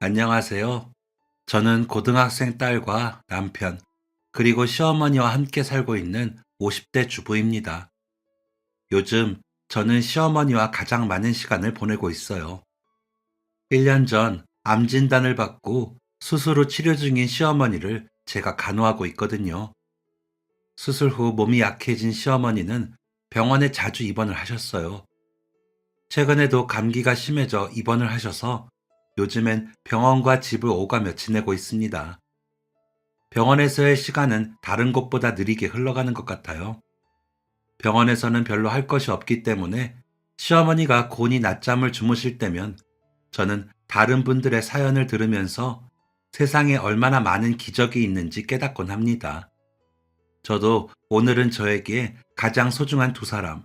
안녕하세요. 저는 고등학생 딸과 남편, 그리고 시어머니와 함께 살고 있는 50대 주부입니다. 요즘 저는 시어머니와 가장 많은 시간을 보내고 있어요. 1년 전 암 진단을 받고 수술 후 치료 중인 시어머니를 제가 간호하고 있거든요. 수술 후 몸이 약해진 시어머니는 병원에 자주 입원을 하셨어요. 최근에도 감기가 심해져 입원을 하셔서 요즘엔 병원과 집을 오가며 지내고 있습니다. 병원에서의 시간은 다른 곳보다 느리게 흘러가는 것 같아요. 병원에서는 별로 할 것이 없기 때문에 시어머니가 곤히 낮잠을 주무실 때면 저는 다른 분들의 사연을 들으면서 세상에 얼마나 많은 기적이 있는지 깨닫곤 합니다. 저도 오늘은 저에게 가장 소중한 두 사람,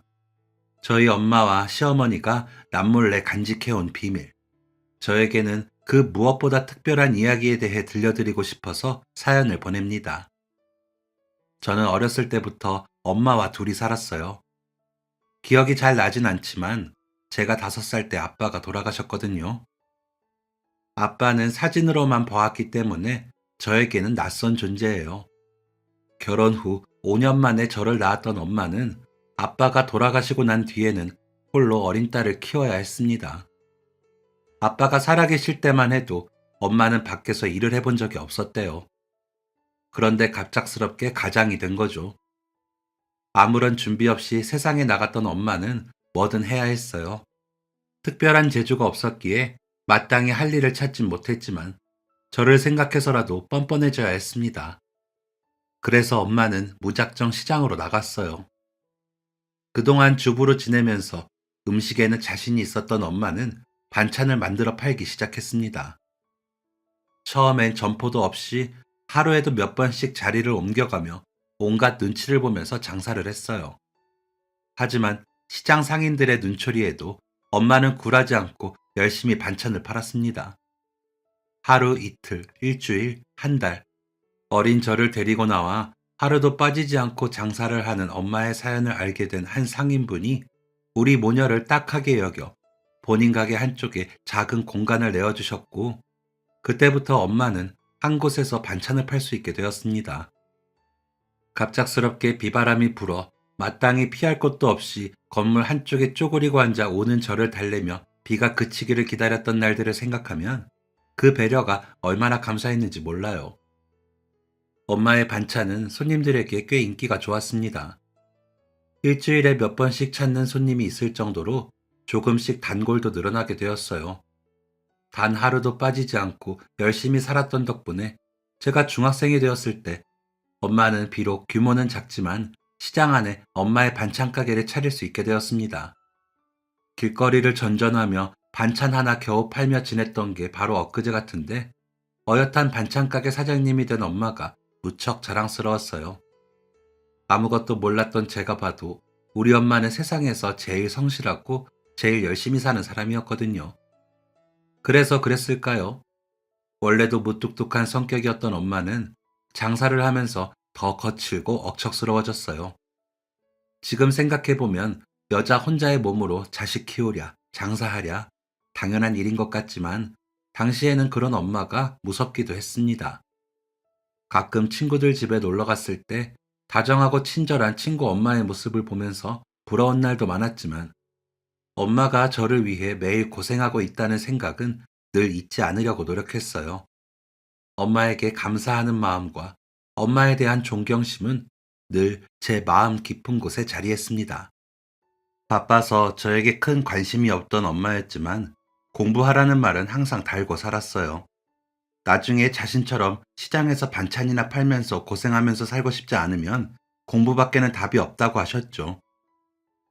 저희 엄마와 시어머니가 남몰래 간직해온 비밀, 저에게는 그 무엇보다 특별한 이야기에 대해 들려드리고 싶어서 사연을 보냅니다. 저는 어렸을 때부터 엄마와 둘이 살았어요. 기억이 잘 나진 않지만 제가 5살 때 아빠가 돌아가셨거든요. 아빠는 사진으로만 보았기 때문에 저에게는 낯선 존재예요. 결혼 후 5년 만에 저를 낳았던 엄마는 아빠가 돌아가시고 난 뒤에는 홀로 어린 딸을 키워야 했습니다. 아빠가 살아계실 때만 해도 엄마는 밖에서 일을 해본 적이 없었대요. 그런데 갑작스럽게 가장이 된 거죠. 아무런 준비 없이 세상에 나갔던 엄마는 뭐든 해야 했어요. 특별한 재주가 없었기에 마땅히 할 일을 찾진 못했지만 저를 생각해서라도 뻔뻔해져야 했습니다. 그래서 엄마는 무작정 시장으로 나갔어요. 그동안 주부로 지내면서 음식에는 자신이 있었던 엄마는 반찬을 만들어 팔기 시작했습니다. 처음엔 점포도 없이 하루에도 몇 번씩 자리를 옮겨가며 온갖 눈치를 보면서 장사를 했어요. 하지만 시장 상인들의 눈초리에도 엄마는 굴하지 않고 열심히 반찬을 팔았습니다. 하루 이틀, 일주일, 한 달, 어린 저를 데리고 나와 하루도 빠지지 않고 장사를 하는 엄마의 사연을 알게 된 한 상인분이 우리 모녀를 딱하게 여겨 본인 가게 한쪽에 작은 공간을 내어주셨고, 그때부터 엄마는 한 곳에서 반찬을 팔 수 있게 되었습니다. 갑작스럽게 비바람이 불어 마땅히 피할 곳도 없이 건물 한쪽에 쪼그리고 앉아 오는 저를 달래며 비가 그치기를 기다렸던 날들을 생각하면 그 배려가 얼마나 감사했는지 몰라요. 엄마의 반찬은 손님들에게 꽤 인기가 좋았습니다. 일주일에 몇 번씩 찾는 손님이 있을 정도로 조금씩 단골도 늘어나게 되었어요. 단 하루도 빠지지 않고 열심히 살았던 덕분에 제가 중학생이 되었을 때 엄마는 비록 규모는 작지만 시장 안에 엄마의 반찬 가게를 차릴 수 있게 되었습니다. 길거리를 전전하며 반찬 하나 겨우 팔며 지냈던 게 바로 엊그제 같은데 어엿한 반찬 가게 사장님이 된 엄마가 무척 자랑스러웠어요. 아무것도 몰랐던 제가 봐도 우리 엄마는 세상에서 제일 성실하고 제일 열심히 사는 사람이었거든요. 그래서 그랬을까요? 원래도 무뚝뚝한 성격이었던 엄마는 장사를 하면서 더 거칠고 억척스러워졌어요. 지금 생각해보면 여자 혼자의 몸으로 자식 키우랴, 장사하랴, 당연한 일인 것 같지만 당시에는 그런 엄마가 무섭기도 했습니다. 가끔 친구들 집에 놀러 갔을 때 다정하고 친절한 친구 엄마의 모습을 보면서 부러운 날도 많았지만 엄마가 저를 위해 매일 고생하고 있다는 생각은 늘 잊지 않으려고 노력했어요. 엄마에게 감사하는 마음과 엄마에 대한 존경심은 늘 제 마음 깊은 곳에 자리했습니다. 바빠서 저에게 큰 관심이 없던 엄마였지만 공부하라는 말은 항상 달고 살았어요. 나중에 자신처럼 시장에서 반찬이나 팔면서 고생하면서 살고 싶지 않으면 공부밖에는 답이 없다고 하셨죠.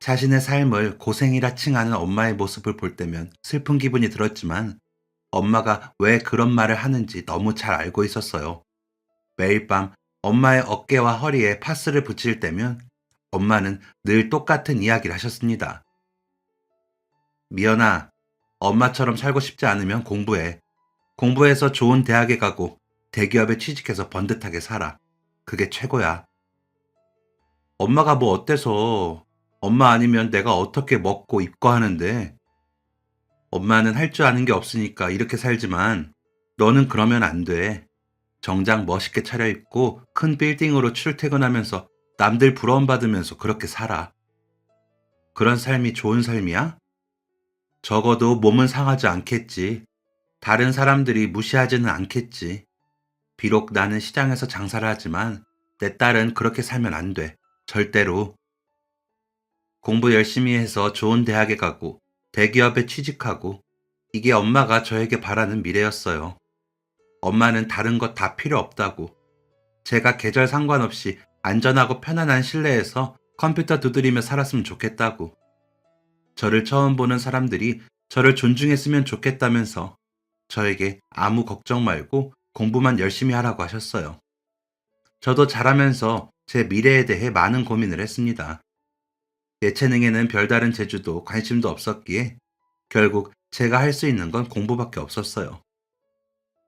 자신의 삶을 고생이라 칭하는 엄마의 모습을 볼 때면 슬픈 기분이 들었지만 엄마가 왜 그런 말을 하는지 너무 잘 알고 있었어요. 매일 밤 엄마의 어깨와 허리에 파스를 붙일 때면 엄마는 늘 똑같은 이야기를 하셨습니다. 미연아, 엄마처럼 살고 싶지 않으면 공부해. 공부해서 좋은 대학에 가고 대기업에 취직해서 번듯하게 살아. 그게 최고야. 엄마가 뭐 어때서 엄마 아니면 내가 어떻게 먹고 입고 하는데 엄마는 할 줄 아는 게 없으니까 이렇게 살지만 너는 그러면 안 돼. 정장 멋있게 차려입고 큰 빌딩으로 출퇴근하면서 남들 부러움받으면서 그렇게 살아. 그런 삶이 좋은 삶이야? 적어도 몸은 상하지 않겠지. 다른 사람들이 무시하지는 않겠지. 비록 나는 시장에서 장사를 하지만 내 딸은 그렇게 살면 안 돼. 절대로. 공부 열심히 해서 좋은 대학에 가고 대기업에 취직하고 이게 엄마가 저에게 바라는 미래였어요. 엄마는 다른 것 다 필요 없다고. 제가 계절 상관없이 안전하고 편안한 실내에서 컴퓨터 두드리며 살았으면 좋겠다고. 저를 처음 보는 사람들이 저를 존중했으면 좋겠다면서 저에게 아무 걱정 말고 공부만 열심히 하라고 하셨어요. 저도 자라면서 제 미래에 대해 많은 고민을 했습니다. 예체능에는 별다른 재주도 관심도 없었기에 결국 제가 할 수 있는 건 공부밖에 없었어요.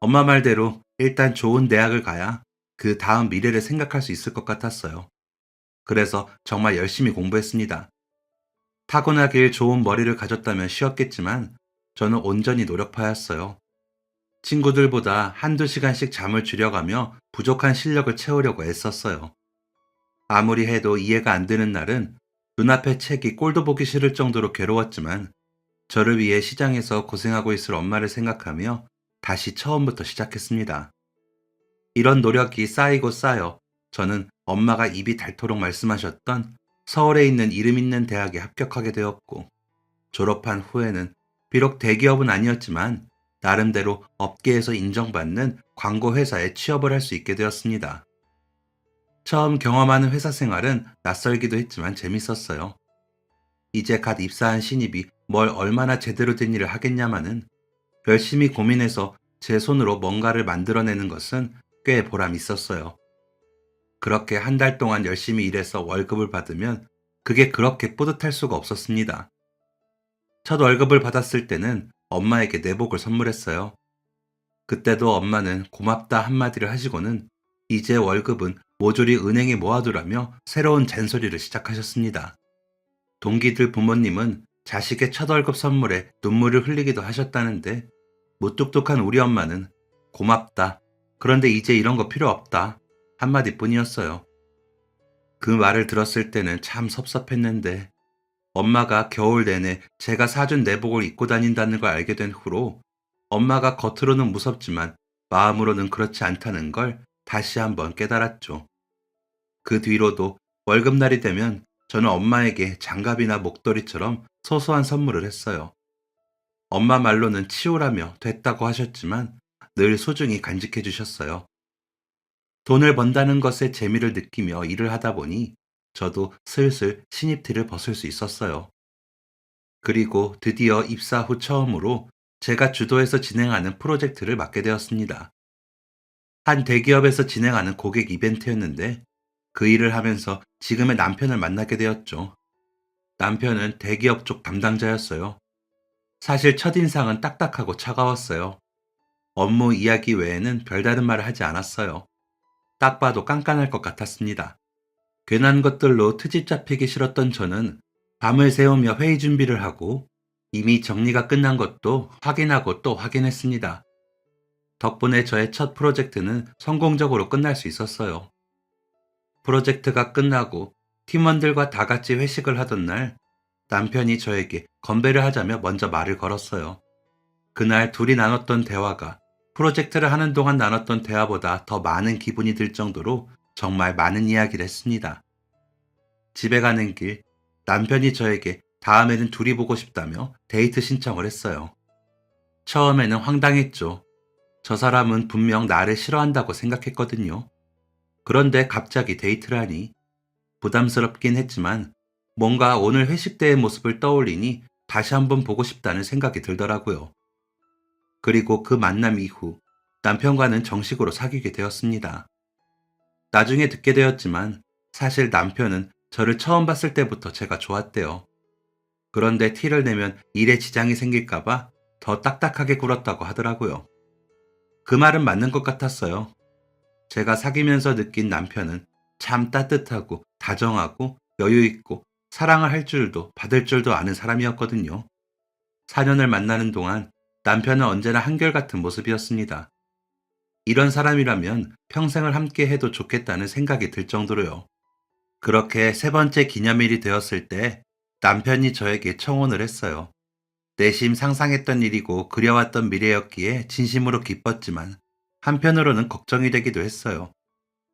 엄마 말대로 일단 좋은 대학을 가야 그 다음 미래를 생각할 수 있을 것 같았어요. 그래서 정말 열심히 공부했습니다. 타고나길 좋은 머리를 가졌다면 쉬웠겠지만 저는 온전히 노력파였어요. 친구들보다 한두 시간씩 잠을 줄여가며 부족한 실력을 채우려고 애썼어요. 아무리 해도 이해가 안 되는 날은 눈앞의 책이 꼴도 보기 싫을 정도로 괴로웠지만 저를 위해 시장에서 고생하고 있을 엄마를 생각하며 다시 처음부터 시작했습니다. 이런 노력이 쌓이고 쌓여 저는 엄마가 입이 닳도록 말씀하셨던 서울에 있는 이름 있는 대학에 합격하게 되었고 졸업한 후에는 비록 대기업은 아니었지만 나름대로 업계에서 인정받는 광고 회사에 취업을 할 수 있게 되었습니다. 처음 경험하는 회사 생활은 낯설기도 했지만 재밌었어요. 이제 갓 입사한 신입이 뭘 얼마나 제대로 된 일을 하겠냐마는 열심히 고민해서 제 손으로 뭔가를 만들어내는 것은 꽤 보람 있었어요. 그렇게 한 달 동안 열심히 일해서 월급을 받으면 그게 그렇게 뿌듯할 수가 없었습니다. 첫 월급을 받았을 때는 엄마에게 내복을 선물했어요. 그때도 엄마는 고맙다 한마디를 하시고는 이제 월급은 모조리 은행에 모아두라며 새로운 잔소리를 시작하셨습니다. 동기들 부모님은 자식의 첫 월급 선물에 눈물을 흘리기도 하셨다는데 무뚝뚝한 우리 엄마는 고맙다. 그런데 이제 이런 거 필요 없다. 한마디뿐이었어요. 그 말을 들었을 때는 참 섭섭했는데 엄마가 겨울 내내 제가 사준 내복을 입고 다닌다는 걸 알게 된 후로 엄마가 겉으로는 무섭지만 마음으로는 그렇지 않다는 걸 다시 한번 깨달았죠. 그 뒤로도 월급날이 되면 저는 엄마에게 장갑이나 목도리처럼 소소한 선물을 했어요. 엄마 말로는 치우라며 됐다고 하셨지만 늘 소중히 간직해 주셨어요. 돈을 번다는 것에 재미를 느끼며 일을 하다 보니 저도 슬슬 신입티를 벗을 수 있었어요. 그리고 드디어 입사 후 처음으로 제가 주도해서 진행하는 프로젝트를 맡게 되었습니다. 한 대기업에서 진행하는 고객 이벤트였는데 그 일을 하면서 지금의 남편을 만나게 되었죠. 남편은 대기업 쪽 담당자였어요. 사실 첫인상은 딱딱하고 차가웠어요. 업무 이야기 외에는 별다른 말을 하지 않았어요. 딱 봐도 깐깐할 것 같았습니다. 괜한 것들로 트집 잡히기 싫었던 저는 밤을 새우며 회의 준비를 하고 이미 정리가 끝난 것도 확인하고 또 확인했습니다. 덕분에 저의 첫 프로젝트는 성공적으로 끝날 수 있었어요. 프로젝트가 끝나고 팀원들과 다 같이 회식을 하던 날 남편이 저에게 건배를 하자며 먼저 말을 걸었어요. 그날 둘이 나눴던 대화가 프로젝트를 하는 동안 나눴던 대화보다 더 많은 기분이 들 정도로 정말 많은 이야기를 했습니다. 집에 가는 길 남편이 저에게 다음에는 둘이 보고 싶다며 데이트 신청을 했어요. 처음에는 황당했죠. 저 사람은 분명 나를 싫어한다고 생각했거든요. 그런데 갑자기 데이트를 하니 부담스럽긴 했지만 뭔가 오늘 회식 때의 모습을 떠올리니 다시 한번 보고 싶다는 생각이 들더라고요. 그리고 그 만남 이후 남편과는 정식으로 사귀게 되었습니다. 나중에 듣게 되었지만 사실 남편은 저를 처음 봤을 때부터 제가 좋았대요. 그런데 티를 내면 일에 지장이 생길까봐 더 딱딱하게 굴었다고 하더라고요. 그 말은 맞는 것 같았어요. 제가 사귀면서 느낀 남편은 참 따뜻하고 다정하고 여유있고 사랑을 할 줄도 받을 줄도 아는 사람이었거든요. 4년을 만나는 동안 남편은 언제나 한결같은 모습이었습니다. 이런 사람이라면 평생을 함께 해도 좋겠다는 생각이 들 정도로요. 그렇게 세 번째 기념일이 되었을 때 남편이 저에게 청혼을 했어요. 내심 상상했던 일이고 그려왔던 미래였기에 진심으로 기뻤지만 한편으로는 걱정이 되기도 했어요.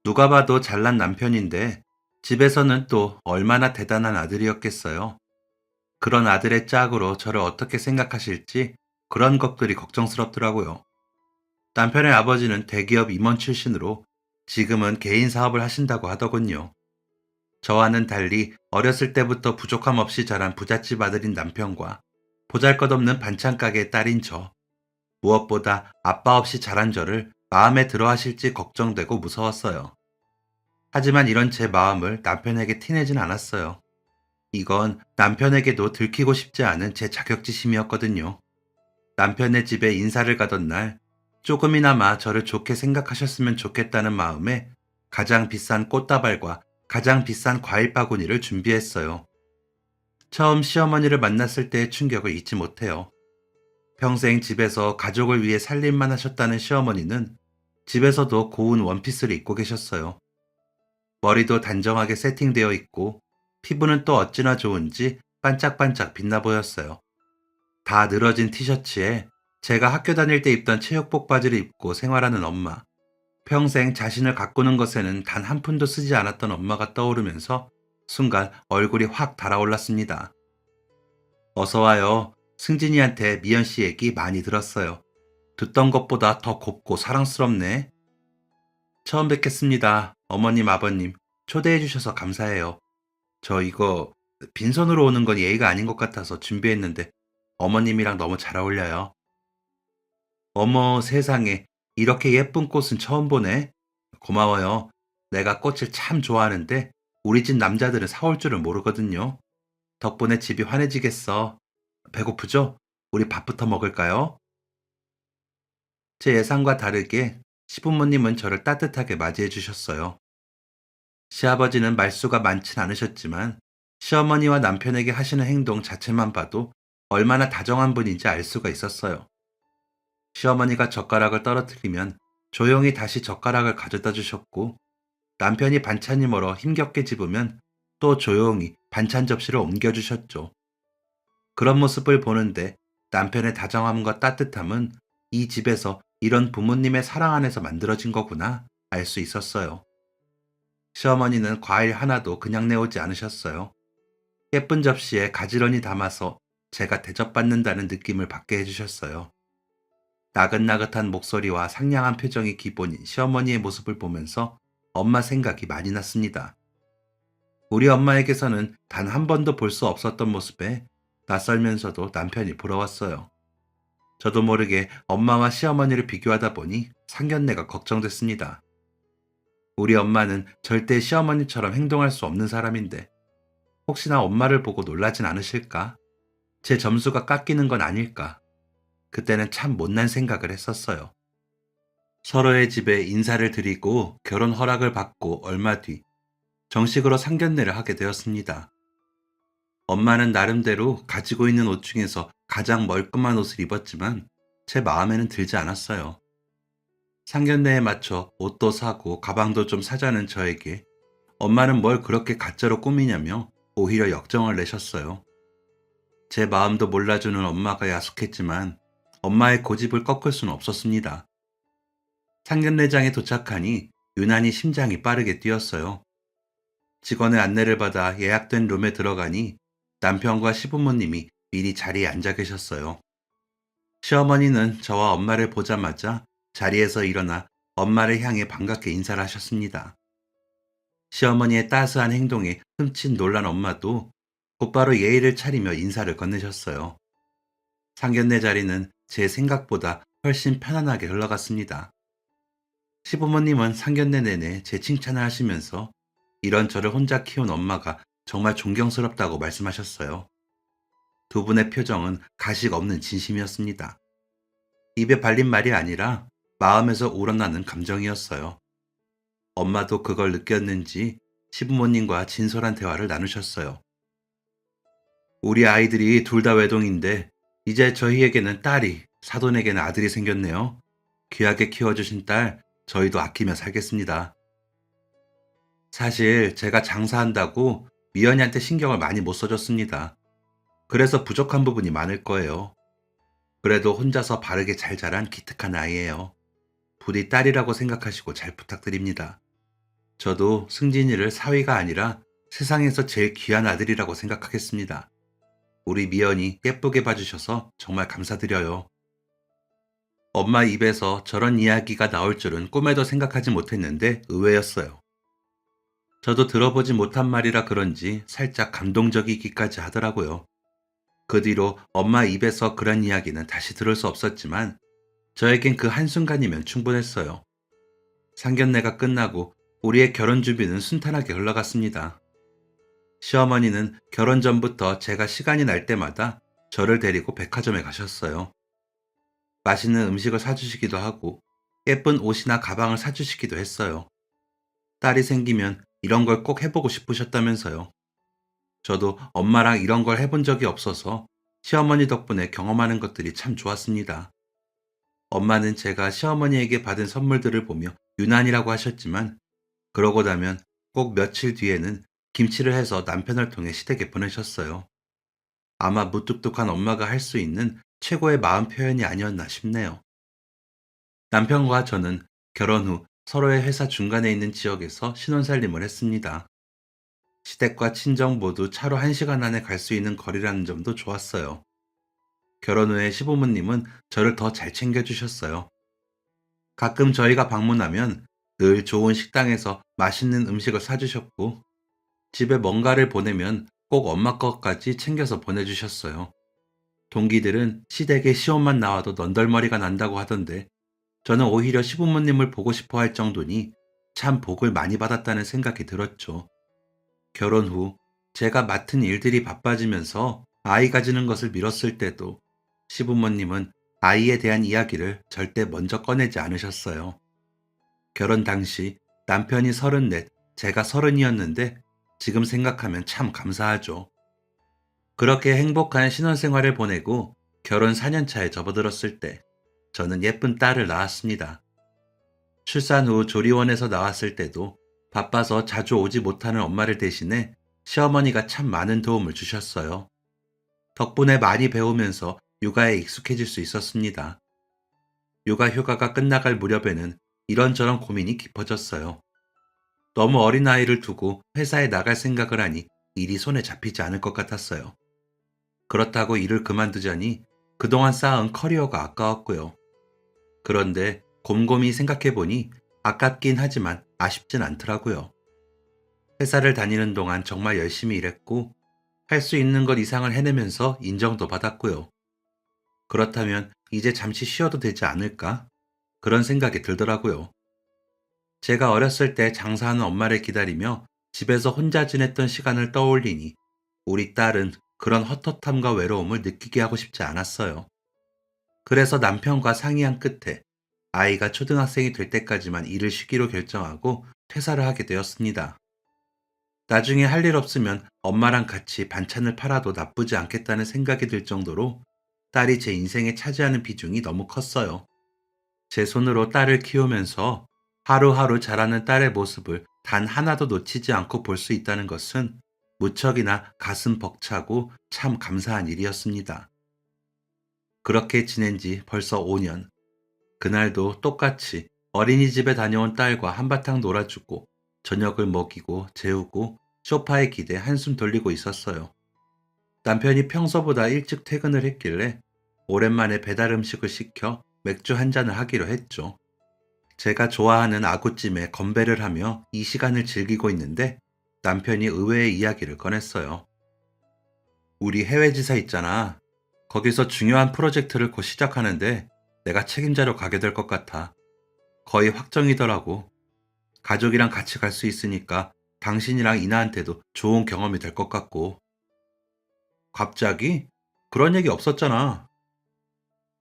누가 봐도 잘난 남편인데 집에서는 또 얼마나 대단한 아들이었겠어요. 그런 아들의 짝으로 저를 어떻게 생각하실지 그런 것들이 걱정스럽더라고요. 남편의 아버지는 대기업 임원 출신으로 지금은 개인 사업을 하신다고 하더군요. 저와는 달리 어렸을 때부터 부족함 없이 자란 부잣집 아들인 남편과 보잘것없는 반찬 가게 딸인 저, 무엇보다 아빠 없이 자란 저를 마음에 들어 하실지 걱정되고 무서웠어요. 하지만 이런 제 마음을 남편에게 티내진 않았어요. 이건 남편에게도 들키고 싶지 않은 제 자격지심이었거든요. 남편의 집에 인사를 가던 날, 조금이나마 저를 좋게 생각하셨으면 좋겠다는 마음에 가장 비싼 꽃다발과 가장 비싼 과일 바구니를 준비했어요. 처음 시어머니를 만났을 때의 충격을 잊지 못해요. 평생 집에서 가족을 위해 살림만 하셨다는 시어머니는 집에서도 고운 원피스를 입고 계셨어요. 머리도 단정하게 세팅되어 있고 피부는 또 어찌나 좋은지 반짝반짝 빛나 보였어요. 다 늘어진 티셔츠에 제가 학교 다닐 때 입던 체육복 바지를 입고 생활하는 엄마. 평생 자신을 가꾸는 것에는 단 한 푼도 쓰지 않았던 엄마가 떠오르면서 순간 얼굴이 확 달아올랐습니다. 어서 와요. 승진이한테 미연 씨 얘기 많이 들었어요. 듣던 것보다 더 곱고 사랑스럽네. 처음 뵙겠습니다. 어머님, 아버님. 초대해 주셔서 감사해요. 저 이거 빈손으로 오는 건 예의가 아닌 것 같아서 준비했는데 어머님이랑 너무 잘 어울려요. 어머 세상에 이렇게 예쁜 꽃은 처음 보네. 고마워요. 내가 꽃을 참 좋아하는데 우리 집 남자들은 사올 줄을 모르거든요. 덕분에 집이 환해지겠어. 배고프죠? 우리 밥부터 먹을까요? 제 예상과 다르게 시부모님은 저를 따뜻하게 맞이해 주셨어요. 시아버지는 말수가 많진 않으셨지만 시어머니와 남편에게 하시는 행동 자체만 봐도 얼마나 다정한 분인지 알 수가 있었어요. 시어머니가 젓가락을 떨어뜨리면 조용히 다시 젓가락을 가져다 주셨고 남편이 반찬이 멀어 힘겹게 집으면 또 조용히 반찬 접시를 옮겨주셨죠. 그런 모습을 보는데 남편의 다정함과 따뜻함은 이 집에서 이런 부모님의 사랑 안에서 만들어진 거구나 알 수 있었어요. 시어머니는 과일 하나도 그냥 내오지 않으셨어요. 예쁜 접시에 가지런히 담아서 제가 대접받는다는 느낌을 받게 해주셨어요. 나긋나긋한 목소리와 상냥한 표정이 기본인 시어머니의 모습을 보면서 엄마 생각이 많이 났습니다. 우리 엄마에게서는 단 한 번도 볼 수 없었던 모습에 낯설면서도 남편이 부러웠어요. 저도 모르게 엄마와 시어머니를 비교하다 보니 상견례가 걱정됐습니다. 우리 엄마는 절대 시어머니처럼 행동할 수 없는 사람인데 혹시나 엄마를 보고 놀라진 않으실까? 제 점수가 깎이는 건 아닐까? 그때는 참 못난 생각을 했었어요. 서로의 집에 인사를 드리고 결혼 허락을 받고 얼마 뒤 정식으로 상견례를 하게 되었습니다. 엄마는 나름대로 가지고 있는 옷 중에서 가장 멀끔한 옷을 입었지만 제 마음에는 들지 않았어요. 상견례에 맞춰 옷도 사고 가방도 좀 사자는 저에게 엄마는 뭘 그렇게 가짜로 꾸미냐며 오히려 역정을 내셨어요. 제 마음도 몰라주는 엄마가 야속했지만 엄마의 고집을 꺾을 수는 없었습니다. 상견례장에 도착하니 유난히 심장이 빠르게 뛰었어요. 직원의 안내를 받아 예약된 룸에 들어가니 남편과 시부모님이 미리 자리에 앉아 계셨어요. 시어머니는 저와 엄마를 보자마자 자리에서 일어나 엄마를 향해 반갑게 인사를 하셨습니다. 시어머니의 따스한 행동에 흠칫 놀란 엄마도 곧바로 예의를 차리며 인사를 건네셨어요. 상견례 자리는 제 생각보다 훨씬 편안하게 흘러갔습니다. 시부모님은 상견례 내내 제 칭찬을 하시면서 이런 저를 혼자 키운 엄마가 정말 존경스럽다고 말씀하셨어요. 두 분의 표정은 가식 없는 진심이었습니다. 입에 발린 말이 아니라 마음에서 우러나는 감정이었어요. 엄마도 그걸 느꼈는지 시부모님과 진솔한 대화를 나누셨어요. 우리 아이들이 둘 다 외동인데 이제 저희에게는 딸이, 사돈에게는 아들이 생겼네요. 귀하게 키워주신 딸, 저희도 아끼며 살겠습니다. 사실 제가 장사한다고 미연이한테 신경을 많이 못 써줬습니다. 그래서 부족한 부분이 많을 거예요. 그래도 혼자서 바르게 잘 자란 기특한 아이예요. 부디 딸이라고 생각하시고 잘 부탁드립니다. 저도 승진이를 사위가 아니라 세상에서 제일 귀한 아들이라고 생각하겠습니다. 우리 미연이 예쁘게 봐주셔서 정말 감사드려요. 엄마 입에서 저런 이야기가 나올 줄은 꿈에도 생각하지 못했는데 의외였어요. 저도 들어보지 못한 말이라 그런지 살짝 감동적이기까지 하더라고요. 그 뒤로 엄마 입에서 그런 이야기는 다시 들을 수 없었지만 저에겐 그 한순간이면 충분했어요. 상견례가 끝나고 우리의 결혼 준비는 순탄하게 흘러갔습니다. 시어머니는 결혼 전부터 제가 시간이 날 때마다 저를 데리고 백화점에 가셨어요. 맛있는 음식을 사주시기도 하고 예쁜 옷이나 가방을 사주시기도 했어요. 딸이 생기면 이런 걸 꼭 해보고 싶으셨다면서요. 저도 엄마랑 이런 걸 해본 적이 없어서 시어머니 덕분에 경험하는 것들이 참 좋았습니다. 엄마는 제가 시어머니에게 받은 선물들을 보며 유난이라고 하셨지만 그러고 나면 꼭 며칠 뒤에는 김치를 해서 남편을 통해 시댁에 보내셨어요. 아마 무뚝뚝한 엄마가 할 수 있는 최고의 마음 표현이 아니었나 싶네요. 남편과 저는 결혼 후 서로의 회사 중간에 있는 지역에서 신혼살림을 했습니다. 시댁과 친정 모두 차로 1시간 안에 갈 수 있는 거리라는 점도 좋았어요. 결혼 후에 시부모님은 저를 더 잘 챙겨주셨어요. 가끔 저희가 방문하면 늘 좋은 식당에서 맛있는 음식을 사주셨고, 집에 뭔가를 보내면 꼭 엄마 것까지 챙겨서 보내주셨어요. 동기들은 시댁에 시험만 나와도 넌덜머리가 난다고 하던데, 저는 오히려 시부모님을 보고 싶어 할 정도니 참 복을 많이 받았다는 생각이 들었죠. 결혼 후 제가 맡은 일들이 바빠지면서 아이 가지는 것을 미뤘을 때도 시부모님은 아이에 대한 이야기를 절대 먼저 꺼내지 않으셨어요. 결혼 당시 남편이 34, 제가 30이었는데 지금 생각하면 참 감사하죠. 그렇게 행복한 신혼생활을 보내고 결혼 4년 차에 접어들었을 때 저는 예쁜 딸을 낳았습니다. 출산 후 조리원에서 나왔을 때도 바빠서 자주 오지 못하는 엄마를 대신해 시어머니가 참 많은 도움을 주셨어요. 덕분에 많이 배우면서 육아에 익숙해질 수 있었습니다. 육아 휴가가 끝나갈 무렵에는 이런저런 고민이 깊어졌어요. 너무 어린 아이를 두고 회사에 나갈 생각을 하니 일이 손에 잡히지 않을 것 같았어요. 그렇다고 일을 그만두자니 그동안 쌓은 커리어가 아까웠고요. 그런데 곰곰이 생각해보니 아깝긴 하지만 아쉽진 않더라고요. 회사를 다니는 동안 정말 열심히 일했고 할 수 있는 것 이상을 해내면서 인정도 받았고요. 그렇다면 이제 잠시 쉬어도 되지 않을까? 그런 생각이 들더라고요. 제가 어렸을 때 장사하는 엄마를 기다리며 집에서 혼자 지냈던 시간을 떠올리니 우리 딸은 그런 헛헛함과 외로움을 느끼게 하고 싶지 않았어요. 그래서 남편과 상의한 끝에 아이가 초등학생이 될 때까지만 일을 쉬기로 결정하고 퇴사를 하게 되었습니다. 나중에 할 일 없으면 엄마랑 같이 반찬을 팔아도 나쁘지 않겠다는 생각이 들 정도로 딸이 제 인생에 차지하는 비중이 너무 컸어요. 제 손으로 딸을 키우면서 하루하루 자라는 딸의 모습을 단 하나도 놓치지 않고 볼 수 있다는 것은 무척이나 가슴 벅차고 참 감사한 일이었습니다. 그렇게 지낸 지 벌써 5년. 그날도 똑같이 어린이집에 다녀온 딸과 한바탕 놀아주고 저녁을 먹이고 재우고 소파에 기대 한숨 돌리고 있었어요. 남편이 평소보다 일찍 퇴근을 했길래 오랜만에 배달 음식을 시켜 맥주 한 잔을 하기로 했죠. 제가 좋아하는 아구찜에 건배를 하며 이 시간을 즐기고 있는데 남편이 의외의 이야기를 꺼냈어요. 우리 해외 지사 있잖아. 거기서 중요한 프로젝트를 곧 시작하는데 내가 책임자로 가게 될 것 같아. 거의 확정이더라고. 가족이랑 같이 갈 수 있으니까 당신이랑 이나한테도 좋은 경험이 될 것 같고. 갑자기? 그런 얘기 없었잖아.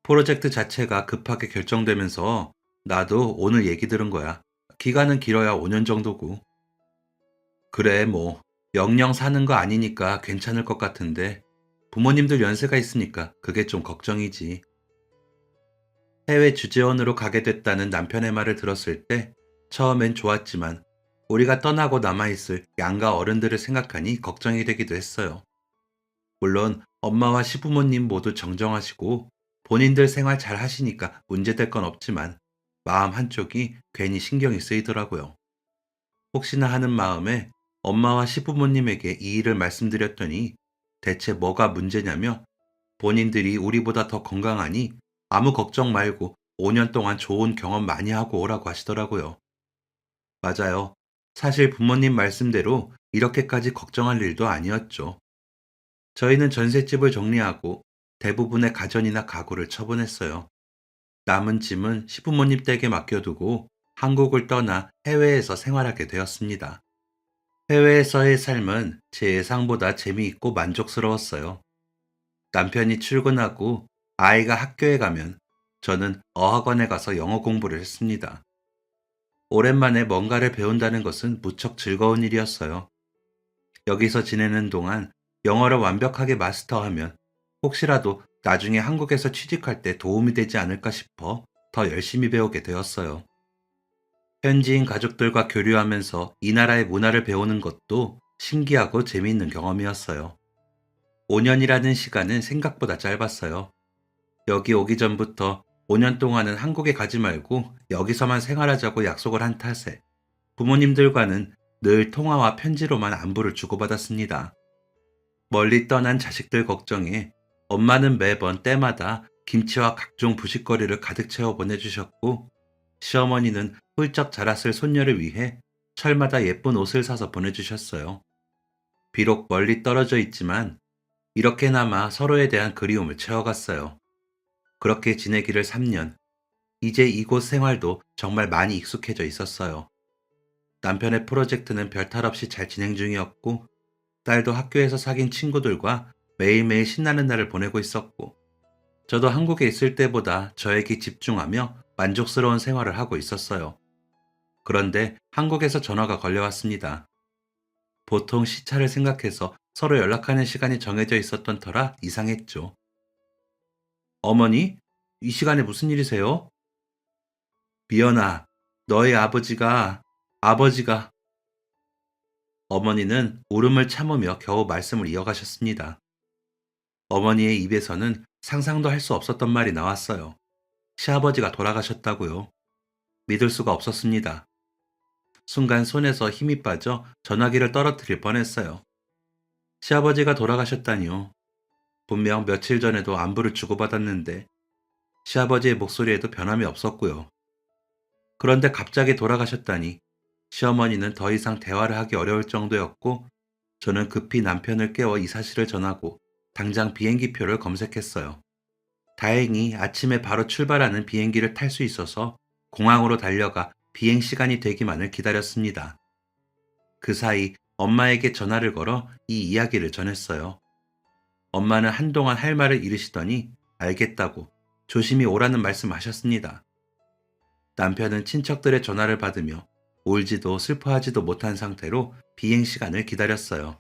프로젝트 자체가 급하게 결정되면서 나도 오늘 얘기 들은 거야. 기간은 길어야 5년 정도고. 그래, 뭐, 영영 사는 거 아니니까 괜찮을 것 같은데, 부모님들 연세가 있으니까 그게 좀 걱정이지. 해외 주재원으로 가게 됐다는 남편의 말을 들었을 때 처음엔 좋았지만 우리가 떠나고 남아있을 양가 어른들을 생각하니 걱정이 되기도 했어요. 물론 엄마와 시부모님 모두 정정하시고 본인들 생활 잘 하시니까 문제될 건 없지만 마음 한쪽이 괜히 신경이 쓰이더라고요. 혹시나 하는 마음에 엄마와 시부모님에게 이 일을 말씀드렸더니 대체 뭐가 문제냐며 본인들이 우리보다 더 건강하니 아무 걱정 말고 5년 동안 좋은 경험 많이 하고 오라고 하시더라고요. 맞아요. 사실 부모님 말씀대로 이렇게까지 걱정할 일도 아니었죠. 저희는 전셋집을 정리하고 대부분의 가전이나 가구를 처분했어요. 남은 짐은 시부모님 댁에 맡겨두고 한국을 떠나 해외에서 생활하게 되었습니다. 해외에서의 삶은 제 예상보다 재미있고 만족스러웠어요. 남편이 출근하고 아이가 학교에 가면 저는 어학원에 가서 영어 공부를 했습니다. 오랜만에 뭔가를 배운다는 것은 무척 즐거운 일이었어요. 여기서 지내는 동안 영어를 완벽하게 마스터하면 혹시라도 나중에 한국에서 취직할 때 도움이 되지 않을까 싶어 더 열심히 배우게 되었어요. 현지인 가족들과 교류하면서 이 나라의 문화를 배우는 것도 신기하고 재미있는 경험이었어요. 5년이라는 시간은 생각보다 짧았어요. 여기 오기 전부터 5년 동안은 한국에 가지 말고 여기서만 생활하자고 약속을 한 탓에 부모님들과는 늘 통화와 편지로만 안부를 주고받았습니다. 멀리 떠난 자식들 걱정에 엄마는 매번 때마다 김치와 각종 부식거리를 가득 채워 보내주셨고, 시어머니는 훌쩍 자랐을 손녀를 위해 철마다 예쁜 옷을 사서 보내주셨어요. 비록 멀리 떨어져 있지만 이렇게나마 서로에 대한 그리움을 채워갔어요. 그렇게 지내기를 3년, 이제 이곳 생활도 정말 많이 익숙해져 있었어요. 남편의 프로젝트는 별탈 없이 잘 진행 중이었고, 딸도 학교에서 사귄 친구들과 매일매일 신나는 날을 보내고 있었고, 저도 한국에 있을 때보다 저에게 집중하며 만족스러운 생활을 하고 있었어요. 그런데 한국에서 전화가 걸려왔습니다. 보통 시차를 생각해서 서로 연락하는 시간이 정해져 있었던 터라 이상했죠. 어머니, 이 시간에 무슨 일이세요? 미연아, 너의 아버지가, 어머니는 울음을 참으며 겨우 말씀을 이어가셨습니다. 어머니의 입에서는 상상도 할 수 없었던 말이 나왔어요. 시아버지가 돌아가셨다고요. 믿을 수가 없었습니다. 순간 손에서 힘이 빠져 전화기를 떨어뜨릴 뻔했어요. 시아버지가 돌아가셨다니요. 분명 며칠 전에도 안부를 주고받았는데 시아버지의 목소리에도 변함이 없었고요. 그런데 갑자기 돌아가셨다니 시어머니는 더 이상 대화를 하기 어려울 정도였고, 저는 급히 남편을 깨워 이 사실을 전하고 당장 비행기표를 검색했어요. 다행히 아침에 바로 출발하는 비행기를 탈 수 있어서 공항으로 달려가 비행 시간이 되기만을 기다렸습니다. 그 사이 엄마에게 전화를 걸어 이 이야기를 전했어요. 엄마는 한동안 할 말을 잃으시더니 알겠다고 조심히 오라는 말씀하셨습니다. 남편은 친척들의 전화를 받으며 울지도 슬퍼하지도 못한 상태로 비행 시간을 기다렸어요.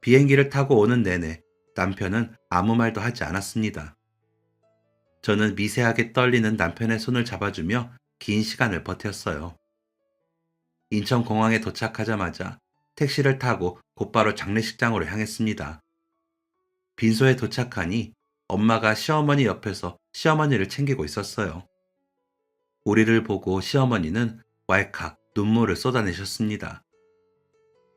비행기를 타고 오는 내내 남편은 아무 말도 하지 않았습니다. 저는 미세하게 떨리는 남편의 손을 잡아주며 긴 시간을 버텼어요. 인천공항에 도착하자마자 택시를 타고 곧바로 장례식장으로 향했습니다. 빈소에 도착하니 엄마가 시어머니 옆에서 시어머니를 챙기고 있었어요. 우리를 보고 시어머니는 왈칵 눈물을 쏟아내셨습니다.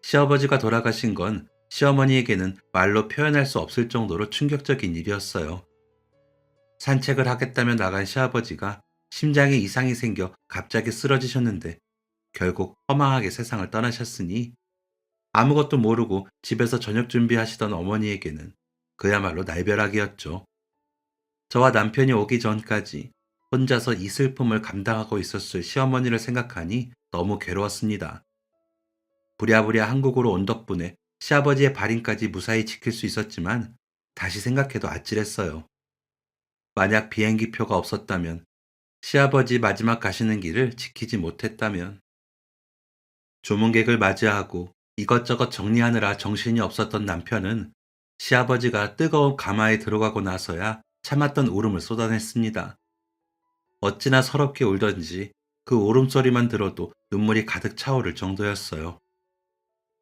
시아버지가 돌아가신 건 시어머니에게는 말로 표현할 수 없을 정도로 충격적인 일이었어요. 산책을 하겠다며 나간 시아버지가 심장에 이상이 생겨 갑자기 쓰러지셨는데 결국 허망하게 세상을 떠나셨으니, 아무것도 모르고 집에서 저녁 준비하시던 어머니에게는 그야말로 날벼락이었죠. 저와 남편이 오기 전까지 혼자서 이 슬픔을 감당하고 있었을 시어머니를 생각하니 너무 괴로웠습니다. 부랴부랴 한국으로 온 덕분에 시아버지의 발인까지 무사히 지킬 수 있었지만 다시 생각해도 아찔했어요. 만약 비행기 표가 없었다면, 시아버지 마지막 가시는 길을 지키지 못했다면. 조문객을 맞이하고 이것저것 정리하느라 정신이 없었던 남편은 시아버지가 뜨거운 가마에 들어가고 나서야 참았던 울음을 쏟아냈습니다. 어찌나 서럽게 울던지 그 울음소리만 들어도 눈물이 가득 차오를 정도였어요.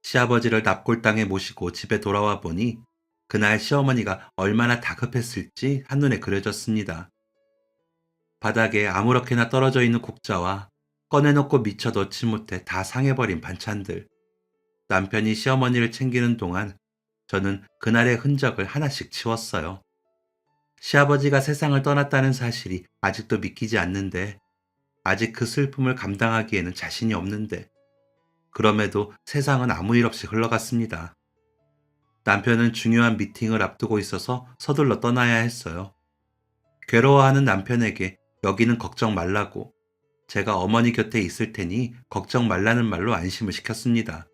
시아버지를 납골당에 모시고 집에 돌아와 보니 그날 시어머니가 얼마나 다급했을지 한눈에 그려졌습니다. 바닥에 아무렇게나 떨어져 있는 국자와 꺼내놓고 미처 넣지 못해 다 상해버린 반찬들. 남편이 시어머니를 챙기는 동안 저는 그날의 흔적을 하나씩 치웠어요. 시아버지가 세상을 떠났다는 사실이 아직도 믿기지 않는데, 아직 그 슬픔을 감당하기에는 자신이 없는데, 그럼에도 세상은 아무 일 없이 흘러갔습니다. 남편은 중요한 미팅을 앞두고 있어서 서둘러 떠나야 했어요. 괴로워하는 남편에게 여기는 걱정 말라고, 제가 어머니 곁에 있을 테니 걱정 말라는 말로 안심을 시켰습니다.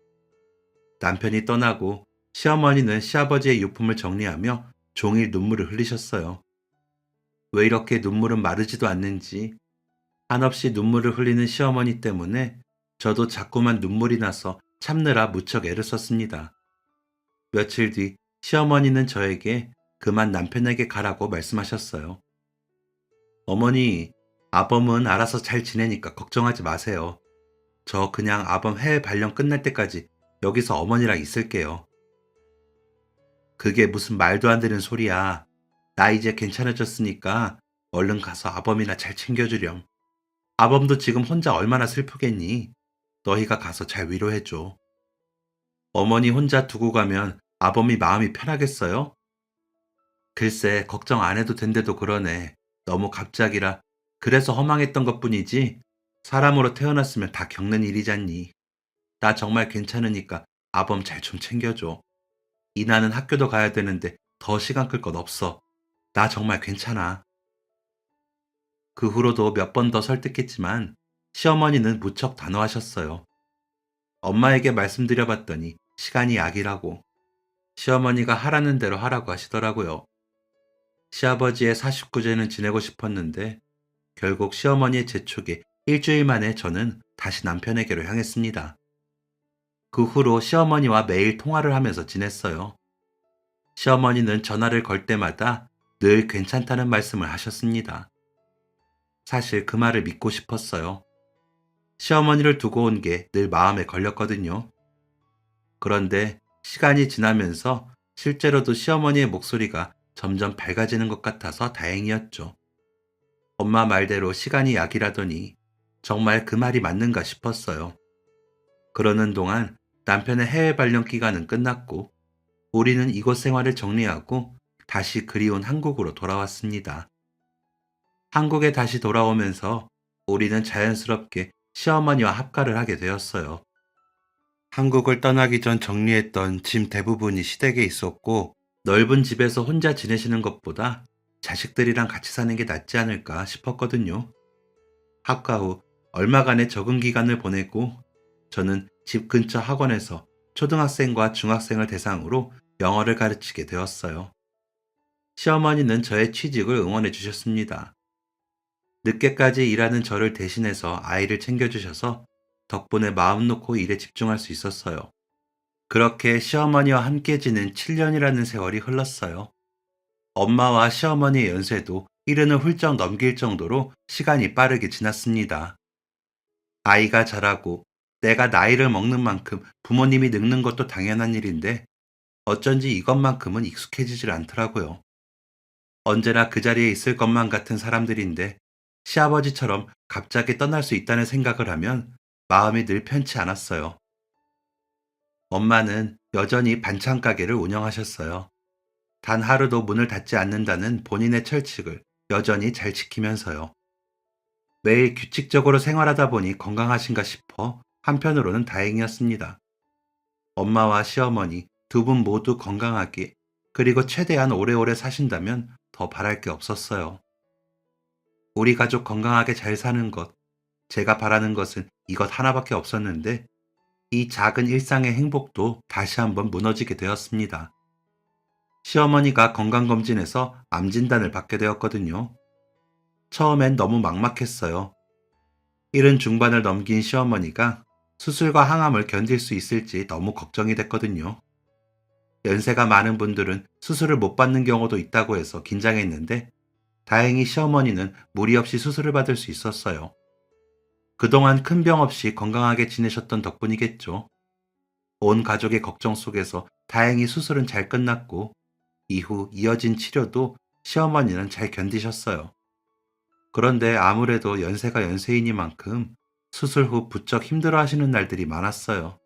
남편이 떠나고 시어머니는 시아버지의 유품을 정리하며 종일 눈물을 흘리셨어요. 왜 이렇게 눈물은 마르지도 않는지, 한없이 눈물을 흘리는 시어머니 때문에 저도 자꾸만 눈물이 나서 참느라 무척 애를 썼습니다. 며칠 뒤 시어머니는 저에게 그만 남편에게 가라고 말씀하셨어요. 어머니, 아범은 알아서 잘 지내니까 걱정하지 마세요. 저 그냥 아범 해외 발령 끝날 때까지 여기서 어머니랑 있을게요. 그게 무슨 말도 안 되는 소리야. 나 이제 괜찮아졌으니까 얼른 가서 아범이나 잘 챙겨주렴. 아범도 지금 혼자 얼마나 슬프겠니? 너희가 가서 잘 위로해줘. 어머니 혼자 두고 가면 아범이 마음이 편하겠어요? 글쎄, 걱정 안 해도 된대도 그러네. 너무 갑작이라. 그래서 허망했던 것뿐이지. 사람으로 태어났으면 다 겪는 일이잖니. 나 정말 괜찮으니까 아범 잘 좀 챙겨줘. 이나는 학교도 가야 되는데 더 시간 끌 것 없어. 나 정말 괜찮아. 그 후로도 몇 번 더 설득했지만 시어머니는 무척 단호하셨어요. 엄마에게 말씀드려봤더니 시간이 약이라고, 시어머니가 하라는 대로 하라고 하시더라고요. 시아버지의 49제는 지내고 싶었는데 결국 시어머니의 재촉에 일주일 만에 저는 다시 남편에게로 향했습니다. 그 후로 시어머니와 매일 통화를 하면서 지냈어요. 시어머니는 전화를 걸 때마다 늘 괜찮다는 말씀을 하셨습니다. 사실 그 말을 믿고 싶었어요. 시어머니를 두고 온 게 늘 마음에 걸렸거든요. 그런데 시간이 지나면서 실제로도 시어머니의 목소리가 점점 밝아지는 것 같아서 다행이었죠. 엄마 말대로 시간이 약이라더니 정말 그 말이 맞는가 싶었어요. 그러는 동안 남편의 해외 발령 기간은 끝났고 우리는 이곳 생활을 정리하고 다시 그리운 한국으로 돌아왔습니다. 한국에 다시 돌아오면서 우리는 자연스럽게 시어머니와 합가를 하게 되었어요. 한국을 떠나기 전 정리했던 짐 대부분이 시댁에 있었고, 넓은 집에서 혼자 지내시는 것보다 자식들이랑 같이 사는 게 낫지 않을까 싶었거든요. 합가 후 얼마간의 적응 기간을 보내고 저는 집 근처 학원에서 초등학생과 중학생을 대상으로 영어를 가르치게 되었어요. 시어머니는 저의 취직을 응원해 주셨습니다. 늦게까지 일하는 저를 대신해서 아이를 챙겨주셔서 덕분에 마음 놓고 일에 집중할 수 있었어요. 그렇게 시어머니와 함께 지낸 7년이라는 세월이 흘렀어요. 엄마와 시어머니의 연세도 70을 훌쩍 넘길 정도로 시간이 빠르게 지났습니다. 아이가 자라고 내가 나이를 먹는 만큼 부모님이 늙는 것도 당연한 일인데 어쩐지 이것만큼은 익숙해지질 않더라고요. 언제나 그 자리에 있을 것만 같은 사람들인데 시아버지처럼 갑자기 떠날 수 있다는 생각을 하면 마음이 늘 편치 않았어요. 엄마는 여전히 반찬 가게를 운영하셨어요. 단 하루도 문을 닫지 않는다는 본인의 철칙을 여전히 잘 지키면서요. 매일 규칙적으로 생활하다 보니 건강하신가 싶어 한편으로는 다행이었습니다. 엄마와 시어머니 두 분 모두 건강하게, 그리고 최대한 오래오래 사신다면 더 바랄 게 없었어요. 우리 가족 건강하게 잘 사는 것, 제가 바라는 것은 이것 하나밖에 없었는데 이 작은 일상의 행복도 다시 한번 무너지게 되었습니다. 시어머니가 건강검진에서 암 진단을 받게 되었거든요. 처음엔 너무 막막했어요. 70 중반을 넘긴 시어머니가 수술과 항암을 견딜 수 있을지 너무 걱정이 됐거든요. 연세가 많은 분들은 수술을 못 받는 경우도 있다고 해서 긴장했는데 다행히 시어머니는 무리 없이 수술을 받을 수 있었어요. 그동안 큰 병 없이 건강하게 지내셨던 덕분이겠죠. 온 가족의 걱정 속에서 다행히 수술은 잘 끝났고, 이후 이어진 치료도 시어머니는 잘 견디셨어요. 그런데 아무래도 연세가 연세이니만큼 수술 후 부쩍 힘들어 하시는 날들이 많았어요.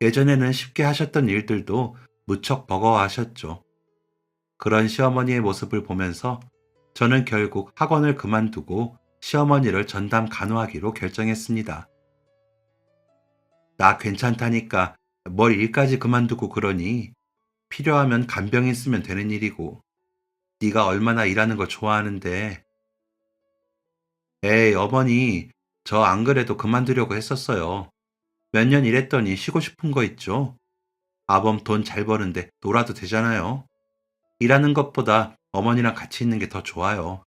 예전에는 쉽게 하셨던 일들도 무척 버거워하셨죠. 그런 시어머니의 모습을 보면서 저는 결국 학원을 그만두고 시어머니를 전담 간호하기로 결정했습니다. 나 괜찮다니까 뭘 일까지 그만두고 그러니. 필요하면 간병인 쓰면 되는 일이고. 네가 얼마나 일하는 걸 좋아하는데. 에이, 어머니, 저 안 그래도 그만두려고 했었어요. 몇 년 일했더니 쉬고 싶은 거 있죠? 아범 돈 잘 버는데 놀아도 되잖아요. 일하는 것보다 어머니랑 같이 있는 게 더 좋아요.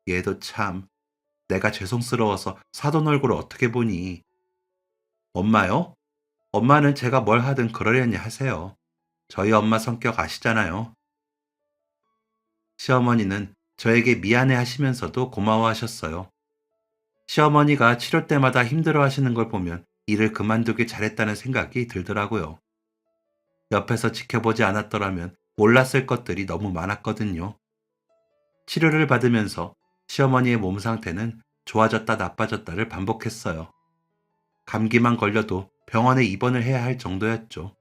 얘도 참, 내가 죄송스러워서 사돈 얼굴을 어떻게 보니. 엄마요? 엄마는 제가 뭘 하든 그러려니 하세요. 저희 엄마 성격 아시잖아요. 시어머니는 저에게 미안해 하시면서도 고마워하셨어요. 시어머니가 치료 때마다 힘들어 하시는 걸 보면 일을 그만두길 잘했다는 생각이 들더라고요. 옆에서 지켜보지 않았더라면 몰랐을 것들이 너무 많았거든요. 치료를 받으면서 시어머니의 몸 상태는 좋아졌다 나빠졌다를 반복했어요. 감기만 걸려도 병원에 입원을 해야 할 정도였죠.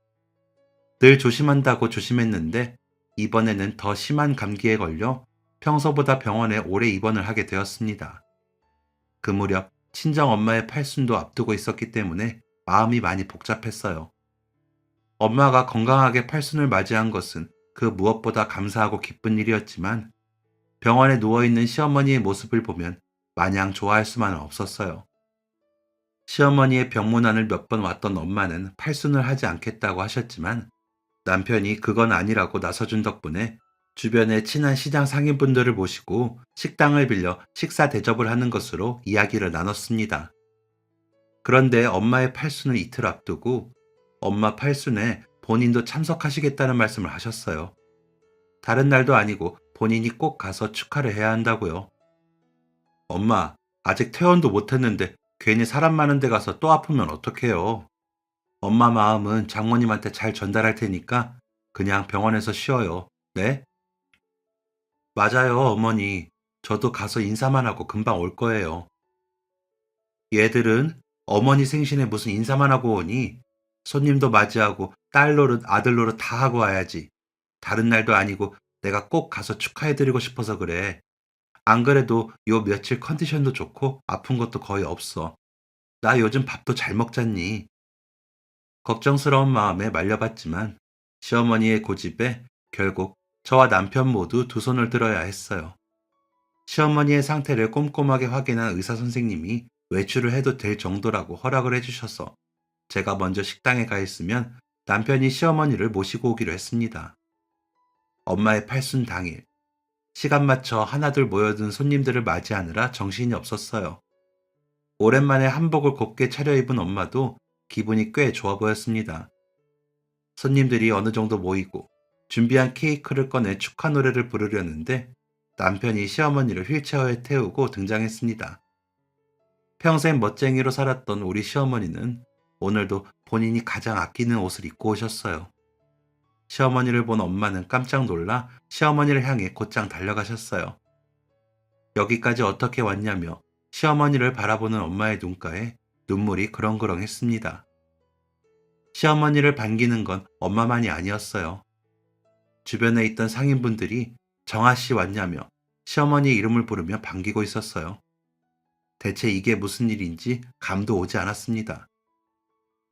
늘 조심한다고 조심했는데 이번에는 더 심한 감기에 걸려 평소보다 병원에 오래 입원을 하게 되었습니다. 그 무렵 친정 엄마의 팔순도 앞두고 있었기 때문에 마음이 많이 복잡했어요. 엄마가 건강하게 팔순을 맞이한 것은 그 무엇보다 감사하고 기쁜 일이었지만 병원에 누워있는 시어머니의 모습을 보면 마냥 좋아할 수만은 없었어요. 시어머니의 병문안을 몇 번 왔던 엄마는 팔순을 하지 않겠다고 하셨지만 남편이 그건 아니라고 나서준 덕분에 주변의 친한 시장 상인분들을 모시고 식당을 빌려 식사 대접을 하는 것으로 이야기를 나눴습니다. 그런데 엄마의 팔순을 이틀 앞두고 엄마 팔순에 본인도 참석하시겠다는 말씀을 하셨어요. 다른 날도 아니고 본인이 꼭 가서 축하를 해야 한다고요. 엄마, 아직 퇴원도 못했는데 괜히 사람 많은 데 가서 또 아프면 어떡해요. 엄마 마음은 장모님한테 잘 전달할 테니까 그냥 병원에서 쉬어요. 네? 맞아요, 어머니. 저도 가서 인사만 하고 금방 올 거예요. 얘들은 어머니 생신에 무슨 인사만 하고 오니? 손님도 맞이하고 딸 노릇, 아들 노릇 다 하고 와야지. 다른 날도 아니고 내가 꼭 가서 축하해드리고 싶어서 그래. 안 그래도 요 며칠 컨디션도 좋고 아픈 것도 거의 없어. 나 요즘 밥도 잘 먹잖니. 걱정스러운 마음에 말려봤지만 시어머니의 고집에 결국 저와 남편 모두 두 손을 들어야 했어요. 시어머니의 상태를 꼼꼼하게 확인한 의사 선생님이 외출을 해도 될 정도라고 허락을 해주셔서 제가 먼저 식당에 가 있으면 남편이 시어머니를 모시고 오기로 했습니다. 엄마의 팔순 당일, 시간 맞춰 하나둘 모여든 손님들을 맞이하느라 정신이 없었어요. 오랜만에 한복을 곱게 차려입은 엄마도 기분이 꽤 좋아 보였습니다. 손님들이 어느 정도 모이고 준비한 케이크를 꺼내 축하 노래를 부르려는데 남편이 시어머니를 휠체어에 태우고 등장했습니다. 평생 멋쟁이로 살았던 우리 시어머니는 오늘도 본인이 가장 아끼는 옷을 입고 오셨어요. 시어머니를 본 엄마는 깜짝 놀라 시어머니를 향해 곧장 달려가셨어요. 여기까지 어떻게 왔냐며 시어머니를 바라보는 엄마의 눈가에 눈물이 그렁그렁했습니다. 시어머니를 반기는 건 엄마만이 아니었어요. 주변에 있던 상인분들이 정아 씨 왔냐며 시어머니의 이름을 부르며 반기고 있었어요. 대체 이게 무슨 일인지 감도 오지 않았습니다.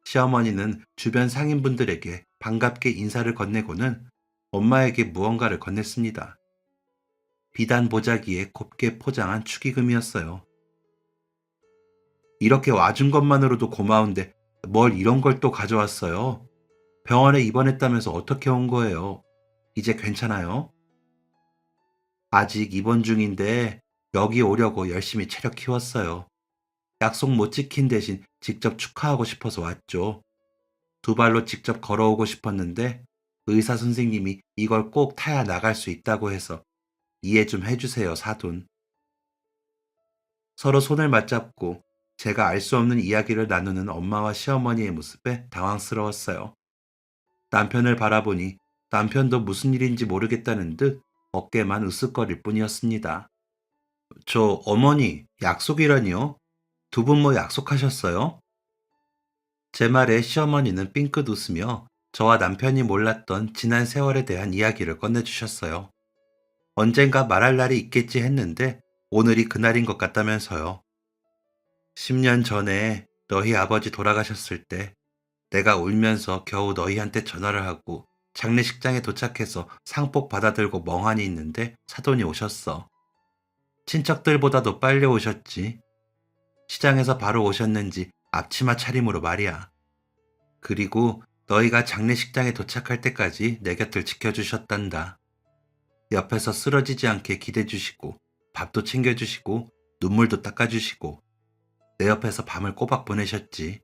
시어머니는 주변 상인분들에게 반갑게 인사를 건네고는 엄마에게 무언가를 건넸습니다. 비단 보자기에 곱게 포장한 축의금이었어요. 이렇게 와준 것만으로도 고마운데 뭘 이런 걸 또 가져왔어요? 병원에 입원했다면서 어떻게 온 거예요? 이제 괜찮아요? 아직 입원 중인데 여기 오려고 열심히 체력 키웠어요. 약속 못 지킨 대신 직접 축하하고 싶어서 왔죠. 두 발로 직접 걸어오고 싶었는데 의사 선생님이 이걸 꼭 타야 나갈 수 있다고 해서 이해 좀 해주세요, 사돈. 서로 손을 맞잡고 제가 알 수 없는 이야기를 나누는 엄마와 시어머니의 모습에 당황스러웠어요. 남편을 바라보니 남편도 무슨 일인지 모르겠다는 듯 어깨만 으쓱거릴 뿐이었습니다. 저 어머니, 약속이라니요? 두 분 뭐 약속하셨어요? 제 말에 시어머니는 삥긋 웃으며 저와 남편이 몰랐던 지난 세월에 대한 이야기를 꺼내주셨어요. 언젠가 말할 날이 있겠지 했는데 오늘이 그날인 것 같다면서요. 10년 전에 너희 아버지 돌아가셨을 때 내가 울면서 겨우 너희한테 전화를 하고 장례식장에 도착해서 상복 받아들고 멍하니 있는데 사돈이 오셨어. 친척들보다도 빨리 오셨지. 시장에서 바로 오셨는지 앞치마 차림으로 말이야. 그리고 너희가 장례식장에 도착할 때까지 내 곁을 지켜주셨단다. 옆에서 쓰러지지 않게 기대주시고 밥도 챙겨주시고 눈물도 닦아주시고 내 옆에서 밤을 꼬박 보내셨지.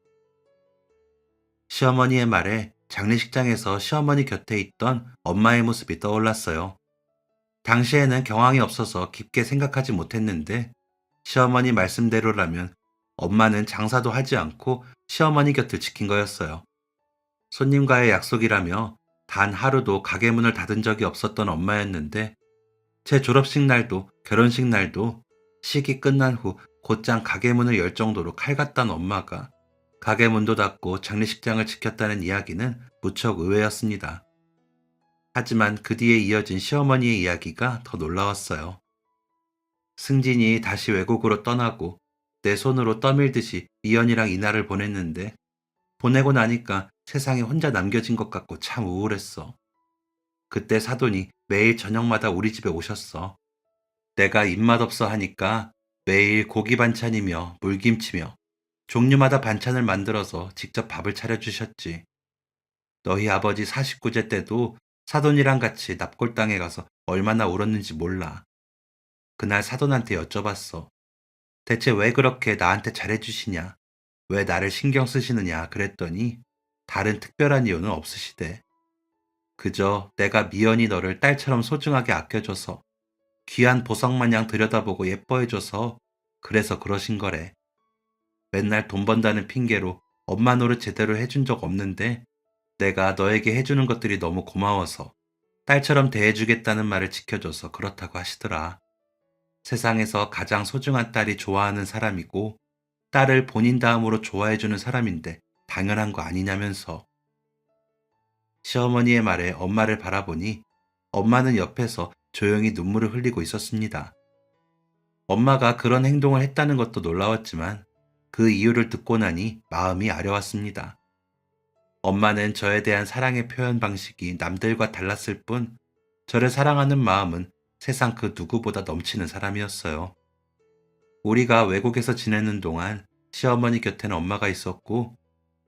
시어머니의 말에 장례식장에서 시어머니 곁에 있던 엄마의 모습이 떠올랐어요. 당시에는 경황이 없어서 깊게 생각하지 못했는데 시어머니 말씀대로라면 엄마는 장사도 하지 않고 시어머니 곁을 지킨 거였어요. 손님과의 약속이라며 단 하루도 가게 문을 닫은 적이 없었던 엄마였는데 제 졸업식 날도 결혼식 날도 식이 끝난 후 곧장 가게 문을 열 정도로 칼같던 엄마가 가게 문도 닫고 장례식장을 지켰다는 이야기는 무척 의외였습니다. 하지만 그 뒤에 이어진 시어머니의 이야기가 더 놀라웠어요. 승진이 다시 외국으로 떠나고 내 손으로 떠밀듯이 미연이랑 이날을 보냈는데 보내고 나니까 세상에 혼자 남겨진 것 같고 참 우울했어. 그때 사돈이 매일 저녁마다 우리 집에 오셨어. 내가 입맛 없어 하니까 매일 고기 반찬이며 물김치며 종류마다 반찬을 만들어서 직접 밥을 차려주셨지. 너희 아버지 49제 때도 사돈이랑 같이 납골당에 가서 얼마나 울었는지 몰라. 그날 사돈한테 여쭤봤어. 대체 왜 그렇게 나한테 잘해주시냐? 왜 나를 신경 쓰시느냐? 그랬더니 다른 특별한 이유는 없으시대. 그저 내가 미연이 너를 딸처럼 소중하게 아껴줘서 귀한 보석 마냥 들여다보고 예뻐해줘서 그래서 그러신 거래. 맨날 돈 번다는 핑계로 엄마 노릇 제대로 해준 적 없는데 내가 너에게 해주는 것들이 너무 고마워서 딸처럼 대해주겠다는 말을 지켜줘서 그렇다고 하시더라. 세상에서 가장 소중한 딸이 좋아하는 사람이고 딸을 본인 다음으로 좋아해주는 사람인데 당연한 거 아니냐면서. 시어머니의 말에 엄마를 바라보니 엄마는 옆에서 조용히 눈물을 흘리고 있었습니다. 엄마가 그런 행동을 했다는 것도 놀라웠지만 그 이유를 듣고 나니 마음이 아려왔습니다. 엄마는 저에 대한 사랑의 표현 방식이 남들과 달랐을 뿐 저를 사랑하는 마음은 세상 그 누구보다 넘치는 사람이었어요. 우리가 외국에서 지내는 동안 시어머니 곁에는 엄마가 있었고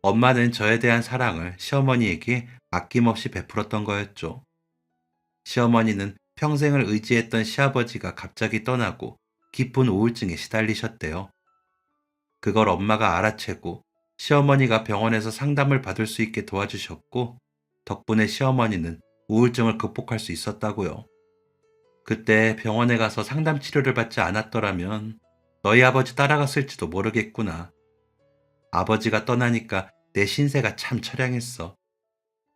엄마는 저에 대한 사랑을 시어머니에게 아낌없이 베풀었던 거였죠. 시어머니는 평생을 의지했던 시아버지가 갑자기 떠나고 깊은 우울증에 시달리셨대요. 그걸 엄마가 알아채고 시어머니가 병원에서 상담을 받을 수 있게 도와주셨고 덕분에 시어머니는 우울증을 극복할 수 있었다고요. 그때 병원에 가서 상담 치료를 받지 않았더라면 너희 아버지 따라갔을지도 모르겠구나. 아버지가 떠나니까 내 신세가 참 처량했어.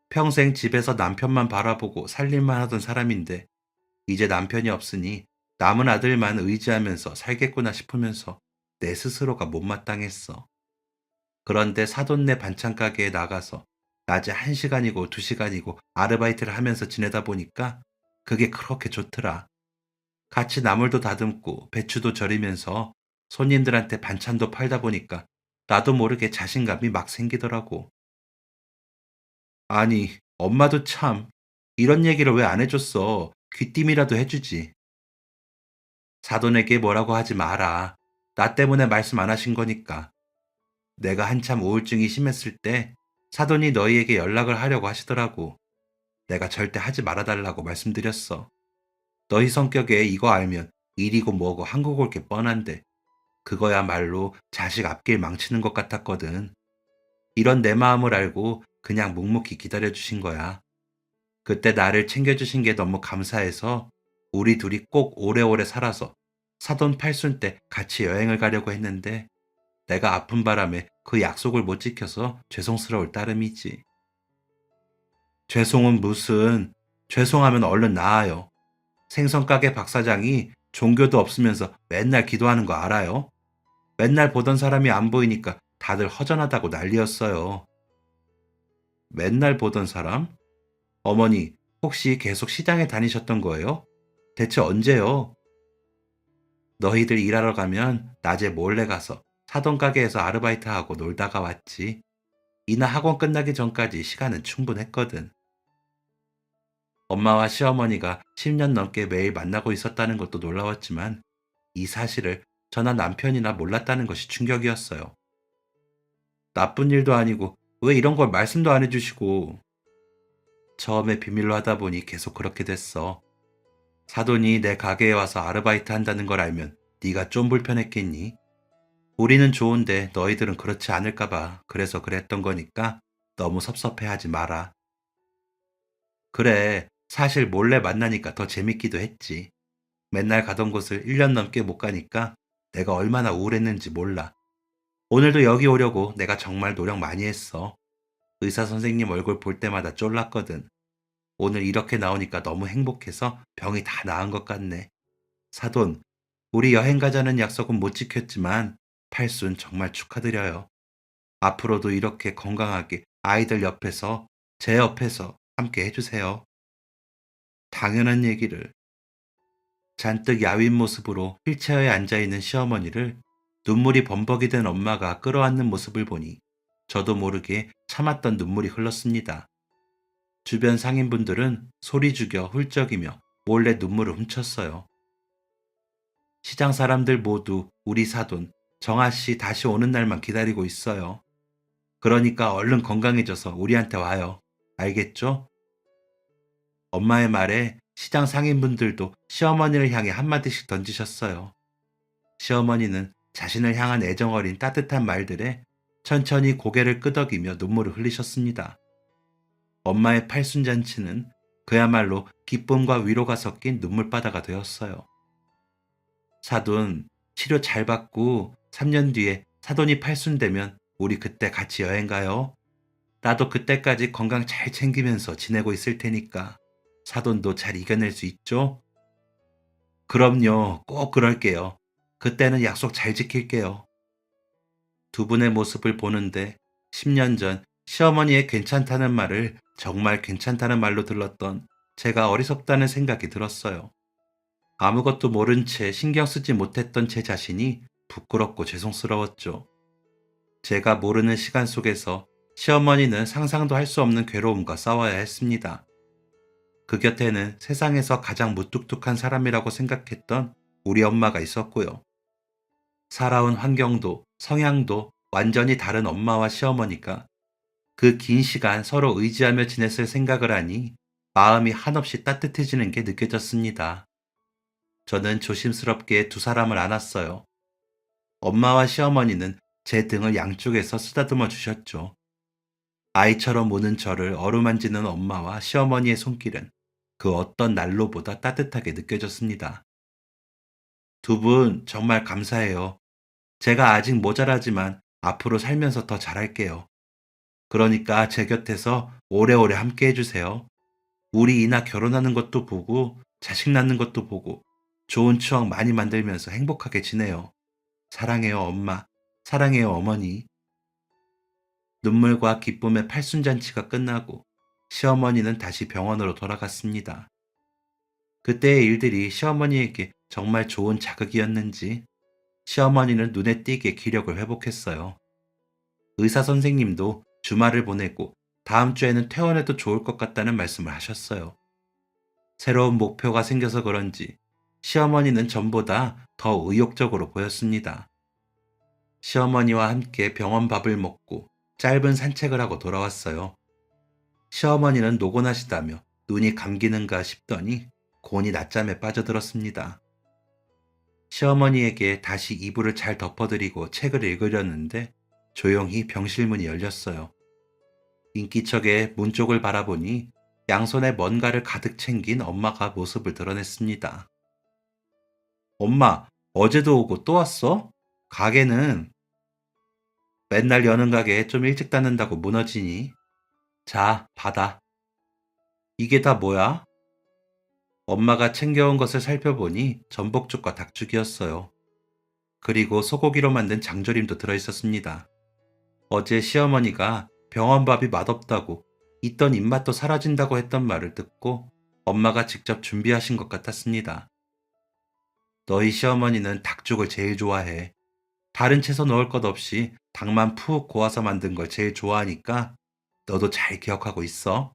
평생 집에서 남편만 바라보고 살림만 하던 사람인데 이제 남편이 없으니 남은 아들만 의지하면서 살겠구나 싶으면서 내 스스로가 못마땅했어. 그런데 사돈네 반찬 가게에 나가서 낮에 1시간이고 2시간이고 아르바이트를 하면서 지내다 보니까 그게 그렇게 좋더라. 같이 나물도 다듬고 배추도 절이면서 손님들한테 반찬도 팔다 보니까 나도 모르게 자신감이 막 생기더라고. 아니, 엄마도 참 이런 얘기를 왜 안 해줬어? 귀띔이라도 해주지. 사돈에게 뭐라고 하지 마라. 나 때문에 말씀 안 하신 거니까. 내가 한참 우울증이 심했을 때 사돈이 너희에게 연락을 하려고 하시더라고. 내가 절대 하지 말아달라고 말씀드렸어. 너희 성격에 이거 알면 일이고 뭐고 한국 올 게 뻔한데 그거야말로 자식 앞길 망치는 것 같았거든. 이런 내 마음을 알고 그냥 묵묵히 기다려주신 거야. 그때 나를 챙겨주신 게 너무 감사해서 우리 둘이 꼭 오래오래 살아서 사돈 팔순 때 같이 여행을 가려고 했는데 내가 아픈 바람에 그 약속을 못 지켜서 죄송스러울 따름이지. 죄송은 무슨, 죄송하면 얼른 나아요. 생선가게 박사장이 종교도 없으면서 맨날 기도하는 거 알아요? 맨날 보던 사람이 안 보이니까 다들 허전하다고 난리였어요. 맨날 보던 사람? 어머니, 혹시 계속 시장에 다니셨던 거예요? 대체 언제요? 너희들 일하러 가면 낮에 몰래 가서 사돈 가게에서 아르바이트하고 놀다가 왔지. 이나 학원 끝나기 전까지 시간은 충분했거든. 엄마와 시어머니가 10년 넘게 매일 만나고 있었다는 것도 놀라웠지만 이 사실을 저나 남편이나 몰랐다는 것이 충격이었어요. 나쁜 일도 아니고 왜 이런 걸 말씀도 안 해주시고. 처음에 비밀로 하다 보니 계속 그렇게 됐어. 사돈이 내 가게에 와서 아르바이트 한다는 걸 알면 네가 좀 불편했겠니? 우리는 좋은데 너희들은 그렇지 않을까 봐 그래서 그랬던 거니까 너무 섭섭해하지 마라. 그래, 사실 몰래 만나니까 더 재밌기도 했지. 맨날 가던 곳을 1년 넘게 못 가니까 내가 얼마나 우울했는지 몰라. 오늘도 여기 오려고 내가 정말 노력 많이 했어. 의사 선생님 얼굴 볼 때마다 쫄랐거든. 오늘 이렇게 나오니까 너무 행복해서 병이 다 나은 것 같네. 사돈, 우리 여행 가자는 약속은 못 지켰지만 팔순 정말 축하드려요. 앞으로도 이렇게 건강하게 아이들 옆에서, 제 옆에서 함께 해주세요. 당연한 얘기를. 잔뜩 야윈 모습으로 휠체어에 앉아있는 시어머니를 눈물이 범벅이 된 엄마가 끌어안는 모습을 보니 저도 모르게 참았던 눈물이 흘렀습니다. 주변 상인분들은 소리 죽여 훌쩍이며 몰래 눈물을 훔쳤어요. 시장 사람들 모두 우리 사돈 정아씨 다시 오는 날만 기다리고 있어요. 그러니까 얼른 건강해져서 우리한테 와요. 알겠죠? 엄마의 말에 시장 상인분들도 시어머니를 향해 한마디씩 던지셨어요. 시어머니는 자신을 향한 애정어린 따뜻한 말들에 천천히 고개를 끄덕이며 눈물을 흘리셨습니다. 엄마의 팔순잔치는 그야말로 기쁨과 위로가 섞인 눈물바다가 되었어요. 사돈, 치료 잘 받고 3년 뒤에 사돈이 팔순되면 우리 그때 같이 여행 가요. 나도 그때까지 건강 잘 챙기면서 지내고 있을 테니까 사돈도 잘 이겨낼 수 있죠? 그럼요, 꼭 그럴게요. 그때는 약속 잘 지킬게요. 두 분의 모습을 보는데 10년 전 시어머니의 괜찮다는 말을 정말 괜찮다는 말로 들렀던 제가 어리석다는 생각이 들었어요. 아무것도 모른 채 신경 쓰지 못했던 제 자신이 부끄럽고 죄송스러웠죠. 제가 모르는 시간 속에서 시어머니는 상상도 할 수 없는 괴로움과 싸워야 했습니다. 그 곁에는 세상에서 가장 무뚝뚝한 사람이라고 생각했던 우리 엄마가 있었고요. 살아온 환경도 성향도 완전히 다른 엄마와 시어머니가 그 긴 시간 서로 의지하며 지냈을 생각을 하니 마음이 한없이 따뜻해지는 게 느껴졌습니다. 저는 조심스럽게 두 사람을 안았어요. 엄마와 시어머니는 제 등을 양쪽에서 쓰다듬어 주셨죠. 아이처럼 우는 저를 어루만지는 엄마와 시어머니의 손길은 그 어떤 난로보다 따뜻하게 느껴졌습니다. 두 분 정말 감사해요. 제가 아직 모자라지만 앞으로 살면서 더 잘할게요. 그러니까 제 곁에서 오래오래 함께 해주세요. 우리 이나 결혼하는 것도 보고 자식 낳는 것도 보고 좋은 추억 많이 만들면서 행복하게 지내요. 사랑해요, 엄마. 사랑해요, 어머니. 눈물과 기쁨의 팔순잔치가 끝나고 시어머니는 다시 병원으로 돌아갔습니다. 그때의 일들이 시어머니에게 정말 좋은 자극이었는지 시어머니는 눈에 띄게 기력을 회복했어요. 의사 선생님도 주말을 보내고 다음 주에는 퇴원해도 좋을 것 같다는 말씀을 하셨어요. 새로운 목표가 생겨서 그런지 시어머니는 전보다 더 의욕적으로 보였습니다. 시어머니와 함께 병원 밥을 먹고 짧은 산책을 하고 돌아왔어요. 시어머니는 노곤하시다며 눈이 감기는가 싶더니 곤히 낮잠에 빠져들었습니다. 시어머니에게 다시 이불을 잘 덮어드리고 책을 읽으려는데 조용히 병실 문이 열렸어요. 인기척에 문 쪽을 바라보니 양손에 뭔가를 가득 챙긴 엄마가 모습을 드러냈습니다. 엄마, 어제도 오고 또 왔어? 가게는 맨날 여는 가게 좀 일찍 닫는다고 무너지니? 자, 받아. 이게 다 뭐야? 엄마가 챙겨온 것을 살펴보니 전복죽과 닭죽이었어요. 그리고 소고기로 만든 장조림도 들어있었습니다. 어제 시어머니가 병원밥이 맛없다고 있던 입맛도 사라진다고 했던 말을 듣고 엄마가 직접 준비하신 것 같았습니다. 너희 시어머니는 닭죽을 제일 좋아해. 다른 채소 넣을 것 없이 닭만 푹 고아서 만든 걸 제일 좋아하니까 너도 잘 기억하고 있어.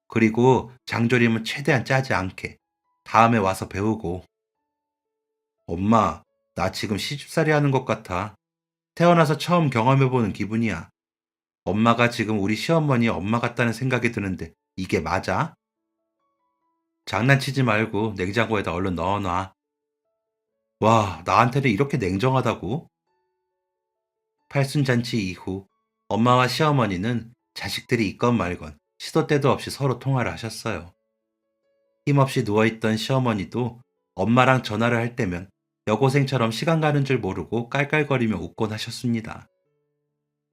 그리고 장조림은 최대한 짜지 않게. 다음에 와서 배우고. 엄마, 나 지금 시집살이 하는 것 같아. 태어나서 처음 경험해보는 기분이야. 엄마가 지금 우리 시어머니 엄마 같다는 생각이 드는데 이게 맞아? 장난치지 말고 냉장고에다 얼른 넣어놔. 와, 나한테는 이렇게 냉정하다고? 팔순잔치 이후 엄마와 시어머니는 자식들이 있건 말건 시도 때도 없이 서로 통화를 하셨어요. 힘없이 누워있던 시어머니도 엄마랑 전화를 할 때면 여고생처럼 시간 가는 줄 모르고 깔깔거리며 웃곤 하셨습니다.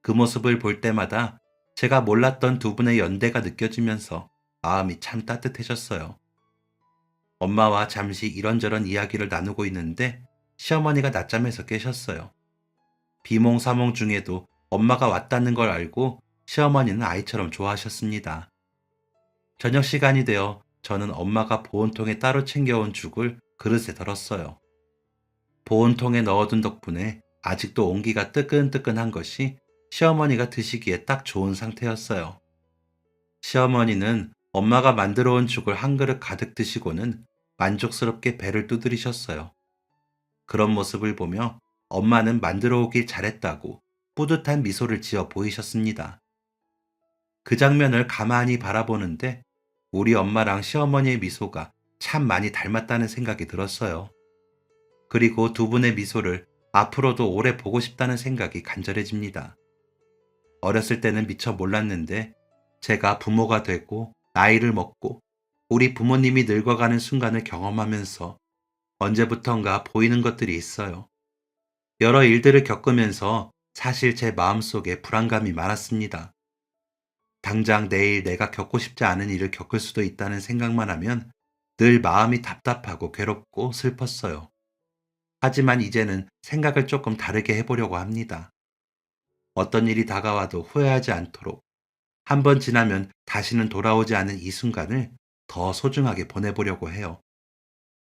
그 모습을 볼 때마다 제가 몰랐던 두 분의 연대가 느껴지면서 마음이 참 따뜻해졌어요. 엄마와 잠시 이런저런 이야기를 나누고 있는데 시어머니가 낮잠에서 깨셨어요. 비몽사몽 중에도 엄마가 왔다는 걸 알고 시어머니는 아이처럼 좋아하셨습니다. 저녁 시간이 되어 저는 엄마가 보온통에 따로 챙겨온 죽을 그릇에 덜었어요. 보온통에 넣어둔 덕분에 아직도 온기가 뜨끈뜨끈한 것이 시어머니가 드시기에 딱 좋은 상태였어요. 시어머니는 엄마가 만들어 온 죽을 한 그릇 가득 드시고는 만족스럽게 배를 두드리셨어요. 그런 모습을 보며 엄마는 만들어 오길 잘했다고 뿌듯한 미소를 지어 보이셨습니다. 그 장면을 가만히 바라보는데 우리 엄마랑 시어머니의 미소가 참 많이 닮았다는 생각이 들었어요. 그리고 두 분의 미소를 앞으로도 오래 보고 싶다는 생각이 간절해집니다. 어렸을 때는 미처 몰랐는데 제가 부모가 되고 나이를 먹고 우리 부모님이 늙어가는 순간을 경험하면서 언제부턴가 보이는 것들이 있어요. 여러 일들을 겪으면서 사실 제 마음속에 불안감이 많았습니다. 당장 내일 내가 겪고 싶지 않은 일을 겪을 수도 있다는 생각만 하면 늘 마음이 답답하고 괴롭고 슬펐어요. 하지만 이제는 생각을 조금 다르게 해보려고 합니다. 어떤 일이 다가와도 후회하지 않도록 한 번 지나면 다시는 돌아오지 않은 이 순간을 더 소중하게 보내보려고 해요.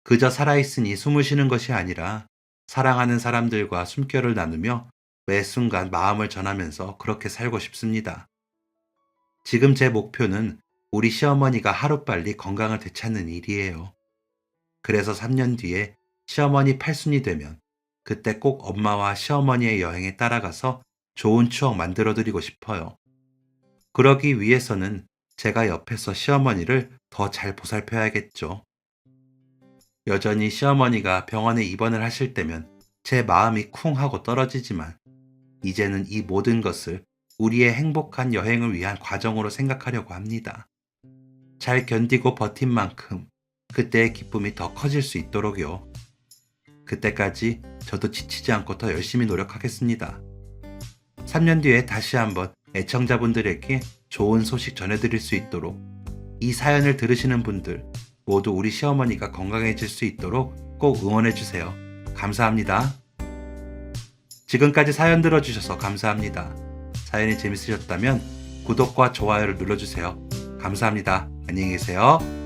그저 살아있으니 숨을 쉬는 것이 아니라 사랑하는 사람들과 숨결을 나누며 매 순간 마음을 전하면서 그렇게 살고 싶습니다. 지금 제 목표는 우리 시어머니가 하루빨리 건강을 되찾는 일이에요. 그래서 3년 뒤에 시어머니 팔순이 되면 그때 꼭 엄마와 시어머니의 여행에 따라가서 좋은 추억 만들어드리고 싶어요. 그러기 위해서는 제가 옆에서 시어머니를 더 잘 보살펴야겠죠. 여전히 시어머니가 병원에 입원을 하실 때면 제 마음이 쿵 하고 떨어지지만 이제는 이 모든 것을 우리의 행복한 여행을 위한 과정으로 생각하려고 합니다. 잘 견디고 버틴 만큼 그때의 기쁨이 더 커질 수 있도록요. 그때까지 저도 지치지 않고 더 열심히 노력하겠습니다. 3년 뒤에 다시 한번 애청자분들에게 좋은 소식 전해드릴 수 있도록 이 사연을 들으시는 분들 모두 우리 시어머니가 건강해질 수 있도록 꼭 응원해주세요. 감사합니다. 지금까지 사연 들어주셔서 감사합니다. 사연이 재밌으셨다면 구독과 좋아요를 눌러주세요. 감사합니다. 안녕히 계세요.